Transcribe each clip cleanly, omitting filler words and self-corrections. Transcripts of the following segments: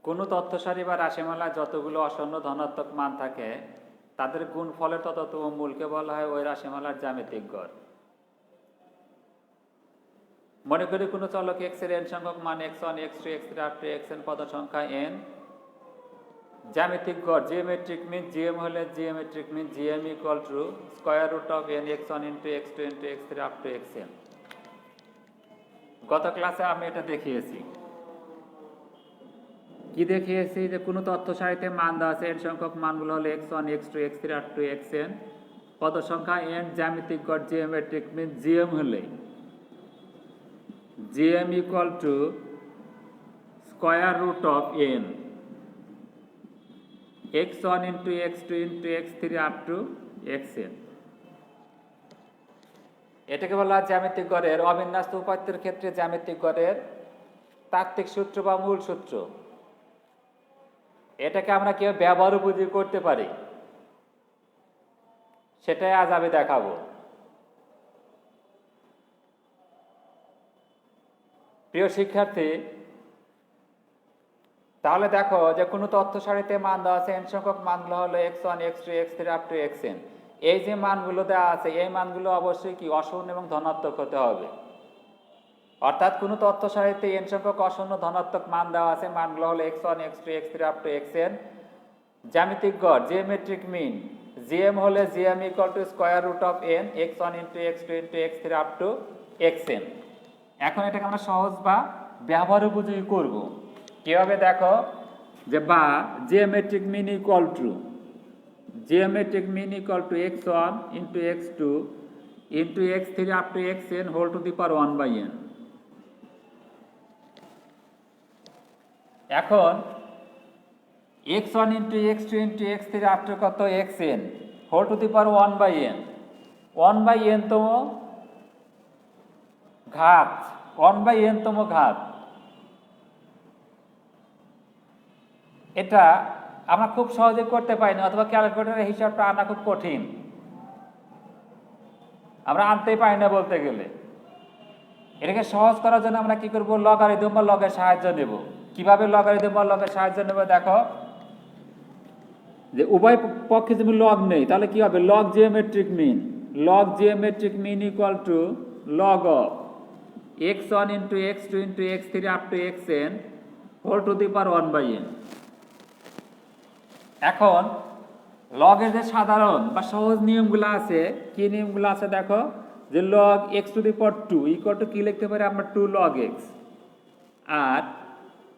কোনো তথ্য সারি বা রাশিমালায় যতগুলো অশূন্য ধনাত্মক মান থাকে তাদের গুণফলের তততম মূলকে বলা হয় ওই রাশিমালার জ্যামিতিক গড়। মনে করি কোনো চলক x এর n সংখ্যক মান x1 x2 x3 up to xn পদ সংখ্যা n। জ্যামিতিক গড় জিওমেট্রিক মিন gm হলে geometric mean gm equal to square root of n x1 into x2 into x3 up to xn। গত ক্লাসে আমি এটা দেখিয়েছি। কি দেখিয়েছি যে কোনো তথ্য সারিতে মান দেওয়া আছে n সংখ্যক মানগুলো হলো x1 x2 x3 up to xn পদ সংখ্যা n। জ্যামিতিক গড় জিওমেট্রিক মিন gm হলে gm equal to square root of n x1 into x2 into x3 up to xn। এটাকে বলা হয় জ্যামিতিক গড়ের অবিন্যস্ত উপাত্তের ক্ষেত্রে জ্যামিতিক গড়ের তাত্ত্বিক সূত্র বা মূল সূত্র। এটাকে আমরা কেউ ব্যবহার উপযোগী করতে পারি, সেটাই আজ আমি দেখাবো। প্রিয় শিক্ষার্থী, তাহলে দেখো যে কোনো তথ্য সারিতে মান দেওয়া আছে n সংখ্যক মানগুলো হলো x1 x2 x3 up to xn। এই যে মানগুলো দেওয়া আছে এই মানগুলো অবশ্যই কি অশূন্য এবং ধনাত্মক হতে হবে। অর্থাৎ কোনো তথ্য সারিতে n সংখ্যক অশূন্য ধনাত্মক মান দেওয়া আছে, মানগুলো হলো x1 x2 x3 up to xn। জ্যামিতিক গড় জিওমেট্রিক মিন gm হলে gm equal to square root of n x1 into x2 into x3 up to xn। এখন এটাকে আমরা সহজ বা ব্যবহার উপযোগী করব কিভাবে দেখো যে বা geometric mean equal to x1 into x2 into x3 up to xn whole to the power 1 by n। এখন x1 into x2 into x3 up to কত xn whole to the power 1 by n। 1 by n তম ঘাত, 1 by n তম ঘাত। এটা আমরা খুব সহজে করতে পারি না, অথবা ক্যালকুলেটরের হিসাবটা আনা খুব কঠিন, আমরা আনতেই পারি না বলতে গেলে। এটাকে সহজ করার জন্য আমরা কি করব, লগারিদম বা লগের সাহায্য নেব। কিভাবে লগারিদম বা লগের সাহায্য নেব দেখো, যে উভয় পক্ষে যদি লগ নেই তাহলে কি হবে, log geometric mean equal to log of x1 into x2 into x3 up to xn whole to the power 1 by n। এখন লগের যে সাধারণ বা সহজ নিয়মগুলো আছে, কি নিয়মগুলো আছে দেখো, যে log x to the power 2 equal to কি লিখতে পারি আমরা 2 log x, আর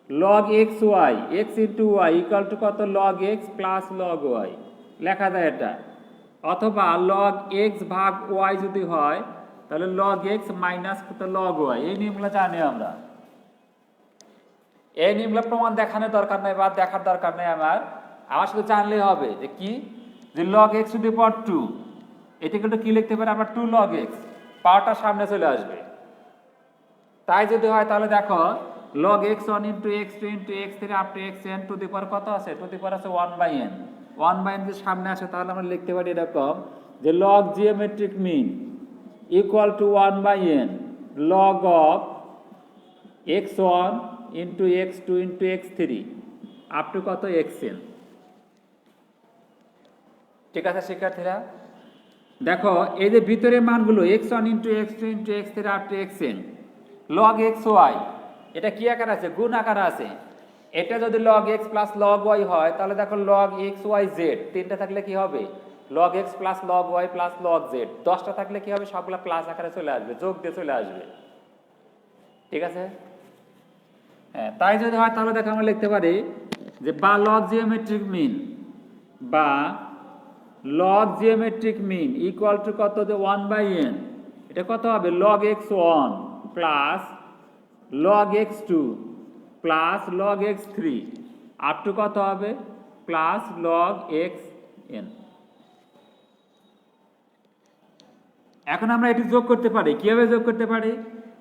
log xy x into y ইকুয়াল টু কত log x plus log y লেখা যায় এটা। অথবা log x ভাগ y যদি হয় তাহলে log x মাইনাস কত log y। এই নিয়মগুলো জানি আমরা, এই নিয়মগুলো প্রমাণ দেখানোর দরকার নাই বা দেখার দরকার নেই আমার শুধু জানলেই হবে যে কি, যে log x to the power 2 এটাকে কি লিখতে পারি আমরা 2 log x, পাওয়ারটা সামনে চলে আসবে। তাই যদি হয় তাহলে দেখো log x1 into x2 into x3 up to xn to the power কত আছে, টু দি পাওয়ার আছে 1 by n। 1 by n যদি সামনে আসে তাহলে আমরা লিখতে পারি এরকম যে log geometric mean equal to 1 by n log of x1 into x2 into x3 up to কত xn। ঠিক আছে শিক্ষার্থীরা, দেখো এই যে ভিতরে মানগুলো x1 into x2 into x3 up to xn log xy এটা কি আকার আছে, গুণ আকার আছে। এটা যদি log x plus log y হয় তাহলে দেখো log x y z তিনটা থাকলে কি হবে, log x plus log y plus log z। 10টা থাকলে কি হবে, সবগুলা প্লাস আকারে চলে আসবে, যোগ দিয়ে চলে আসবে। ঠিক আছে, হ্যাঁ তাই যদি হয় তাহলে দেখো আমরা লিখতে পারি যে বা log geometric mean বা log geometric mean equal two কত, যে 1 by n। এটা কত হবে, log x1 plus log x2 plus log x3 up to কত হবে, প্লাস log xn। এখন আমরা এটি যোগ করতে পারি, কিভাবে যোগ করতে পারি,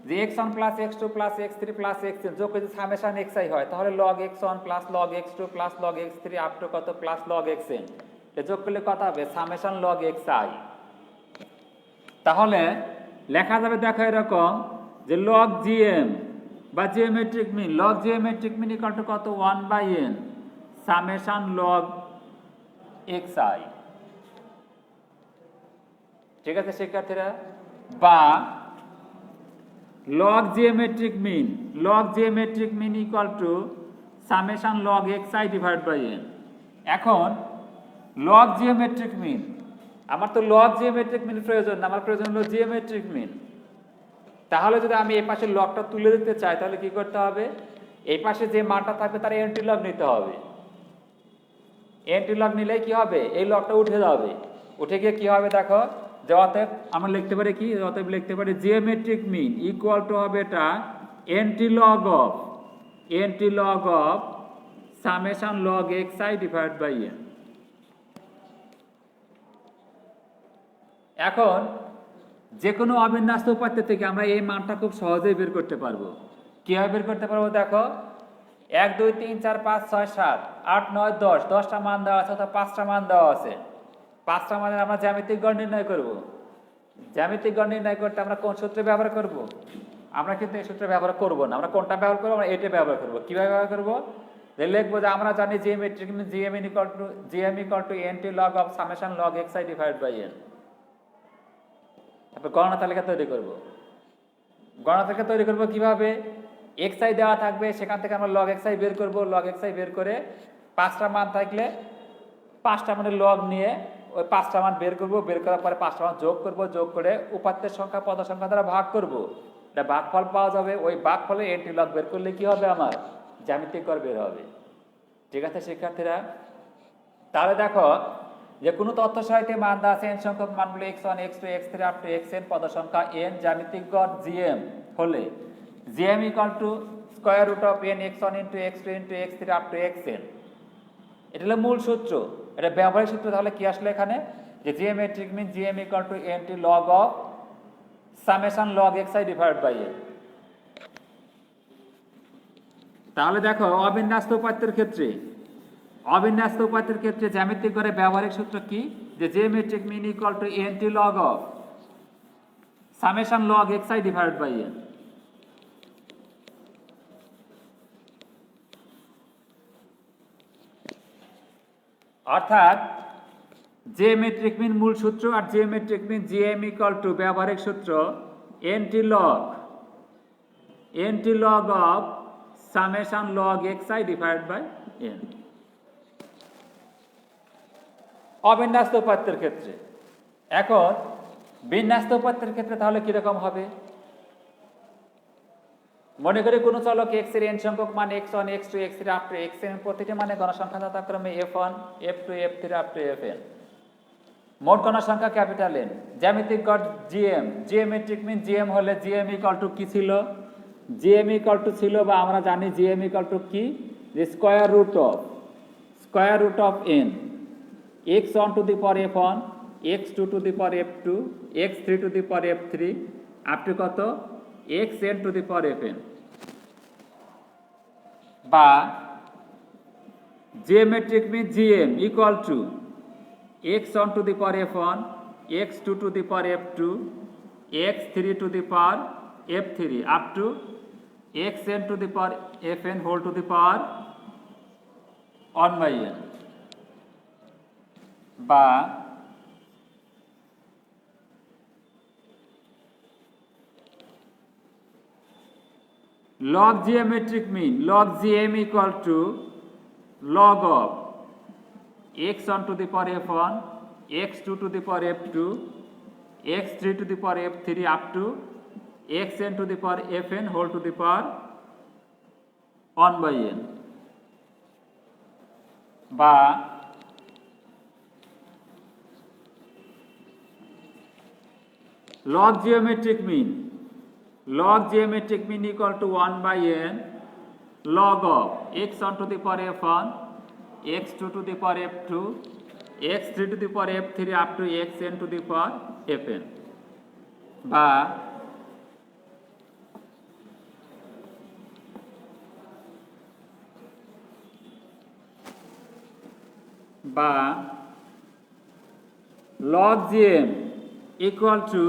যে x1 plus x2 plus x3 plus xn যোগ করে সামেশন xi হয় তাহলে log x1 plus log x2 plus log x3 up to কত, প্লাস log xn। যোগ করলে কত হবে, সামেশন log xi। তাহলে লেখা যাবে দেখো এরকম যে log gm বা geometric mean, log geometric mean equal two কত, 1/n সামেশন লগ xi। ঠিক আছে শিক্ষার্থীরা? বা log geometric mean, log geometric mean equal to summation log xi divide by n। এখন লগ জিওমেট্রিক মিন, আমার তো লগ জিওমেট্রিক মিন প্রয়োজন না, আমার প্রয়োজন হলো জিওমেট্রিক মিন। তাহলে যদি আমি এই পাশে লগটা তুলে দিতে চাই তাহলে কি করতে হবে, এই পাশে যে মানটা থাকবে তার এন্টি লগ নিতে হবে। এন্টি লগ নিলে কি হবে, এই লগটা উঠে যাবে, উঠে গিয়ে কি হবে দেখো, যে অতএব আমরা লিখতে পারি কি, অতএব লিখতে পারি জিওমেট্রিক মিন ইকুয়াল টু হবে এটা anti log of summation log xi divide by n। এখন যে কোনো অবিন্যস্ত উপাত্ত থেকে আমরা এই মানটা খুব সহজেই বের করতে পারবো। কীভাবে বের করতে পারবো দেখো, 1 2 3 4 5 6 7 8 9 10, 10টা মান দেওয়া আছে অর্থাৎ 5টা মান দেওয়া আছে। 5টা মানের আমরা জ্যামিতিক গড় নির্ণয় করব। জ্যামিতিক গড় নির্ণয় করতে আমরা কোন সূত্র ব্যবহার করব? আমরা কিন্তু এই সূত্র ব্যবহার করব না, আমরা কোনটা ব্যবহার করবো, আমরা এটা ব্যবহার করব। কীভাবে ব্যবহার করবো, লিখবো যে আমরা জানি geometric mean GM equal to anti log of summation log xi divide by n। তারপর গণনা তালিকা তৈরি করব। গণনা তালিকা তৈরি করব কিভাবে, xi দেওয়া থাকবে, সেখান থেকে আমরা log xi বের করব। log xi বের করে 5টা মান থাকলে 5টা মানের লগ নিয়ে ওই 5টা মান বের করব। বের করার পরে 5টা মান যোগ করব, যোগ করে উপাত্তের সংখ্যা পদ সংখ্যা দ্বারা ভাগ করব। এটা ভাগফল পাওয়া যাবে। ওই ভাগফলে এন্টি লগ বের করলে কি হবে, আমার জ্যামিতিক গড় বের হবে। ঠিক আছে শিক্ষার্থীরা? তাহলে দেখো যে কোনো তথ্য সারিতে মান দেওয়া আছে n সংখ্যক মানগুলো x1 x2 x3 up to xn, পদ সংখ্যা n, জ্যামিতিক গড় gm হলে gm equal to square root of n x1 into x2 into x3 up to xn। এটা হলো মূল সূত্র, এটা ব্যবহারিক সূত্র। তাহলে কি আসলে এখানে, যে geometric mean gm equal to nt log of summation log xi divide by n। তাহলে দেখো অবিন্যস্ত উপাত্তের ক্ষেত্রে জ্যামিতিক গড়ের ব্যবহারিক সূত্র কি, যে geometric mean equal to nt log of summation log xi divide by n। অর্থাৎ জিওমেট্রিক মিন মূল সূত্র আর geometric mean gm equal to ব্যবহারিক সূত্র nt log of summation log xi divide by n। অবিন্যস্ত উপাত্তের ক্ষেত্রে। এখন বিন্যস্ত উপাত্তের ক্ষেত্রে তাহলে কিরকম হবে, মনে করি কোনো চলক x এর n সংখ্যক মান x1 x2 x3 up to xn, প্রতিটি মানে গণসংখ্যা যথাক্রমে f1 f2 f3 up two fn। মোট গণসংখ্যা ক্যাপিটাল N। জ্যামিতিক গড় gm, জিওমেট্রিক মিন gm হলে gm ইকুয়াল টু কি ছিল, gm ইকুয়াল টু ছিল, বা আমরা জানি gm ইকুয়াল টু কি, যে square root of n x1 to the power f1, x2 to the power f2, x3 to the power f3 up to কত, xn to the power fn। বা geometric mean gm equal to x1 to the power f1, x2 to the power f2, x3 to the power f3 up to xn to the power fn whole to the power 1 by n। বা log geometric mean, log gm equal to log of x1 to the power f1, x2 to the power f2, x3 to the power f3 up to xn to the power fn whole to the power 1 by n। বা log geometric mean equal to 1 by n log of x1 to the power f1, x2 to the power f2, x3 to the power f3 up to xn to the power fn। বা log gm equal to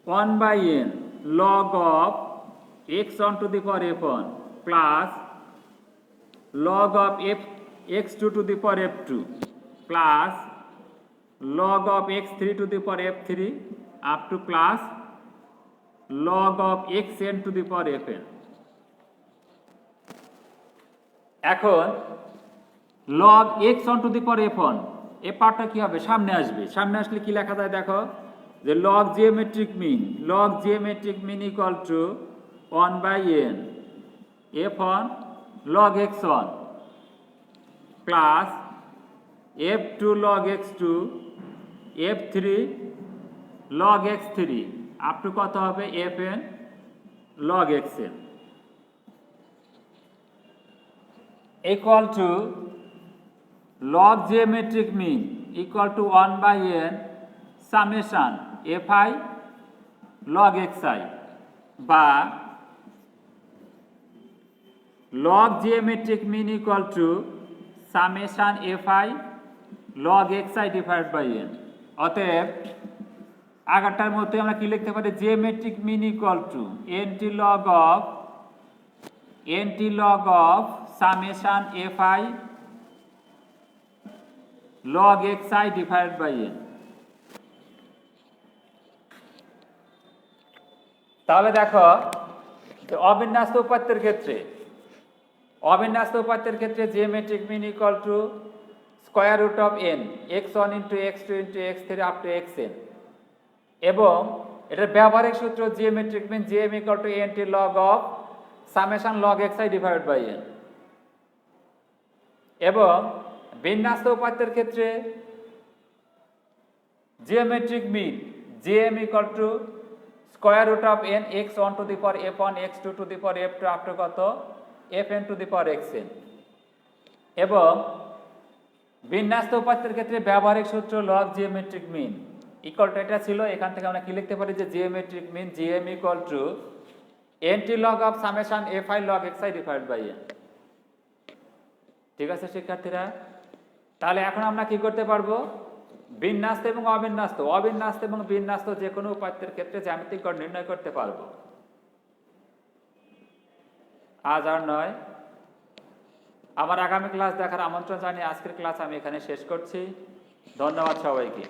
1 by n log of x1 to the power f1 plus log of x2 to the power f2 plus log of x3 to the power f3 up to plus log of xn to the power fn। এখন log x1 to the power f1 এই পার্টটা কি হবে, সামনে আসবে। সামনে আসলে কি লেখা যায় দেখো, যে log geometric mean equal to 1 by n f1 log x1 plus f2 log x2 f3 log x3 up to কত হবে fn log xn equal to log geometric mean equal to 1 by n summation fi log xi বা log geometric mean equal to summation fi log xi divided by n। অতএব আগেরটার মধ্যে আমরা কি লিখতে পারি, geometric mean equal to nt log of summation fi log xi divided by n। তাহলে দেখো যে অবিন্যস্ত উপাত্তের ক্ষেত্রে geometric mean equal to square root of n x1 into x2 into x3 up to xn এবং এটার ব্যবহারিক সূত্র geometric mean gm equal to nt log of summation log xi divided by n এবং বিন্যস্ত উপাত্তের ক্ষেত্রে geometric mean gm equal to square root of n x1 to the power f1 x2 to the power f2 up to কত fn to the power xn এবং বিন্যস্ত উপাত্তের ক্ষেত্রে ব্যবহারিক সূত্র log geometric mean equal to এটা ছিল। এখান থেকে আমরা কি লিখতে পারি যে geometric mean gm equal to nt log of summation fi log xi divided by n। ঠিক আছে শিক্ষার্থীরা, তাহলে এখন আমরা কি করতে পারবো, বিন্যস্ত এবং বিন্যস্ত যে কোনো উপাত্তের ক্ষেত্রে জ্যামিতিক গড় নির্ণয় করতে পারবো। আজ আর নয়, আমার আগামী ক্লাস দেখার আমন্ত্রণ জানিয়ে আজকের ক্লাস আমি এখানে শেষ করছি। ধন্যবাদ সবাইকে।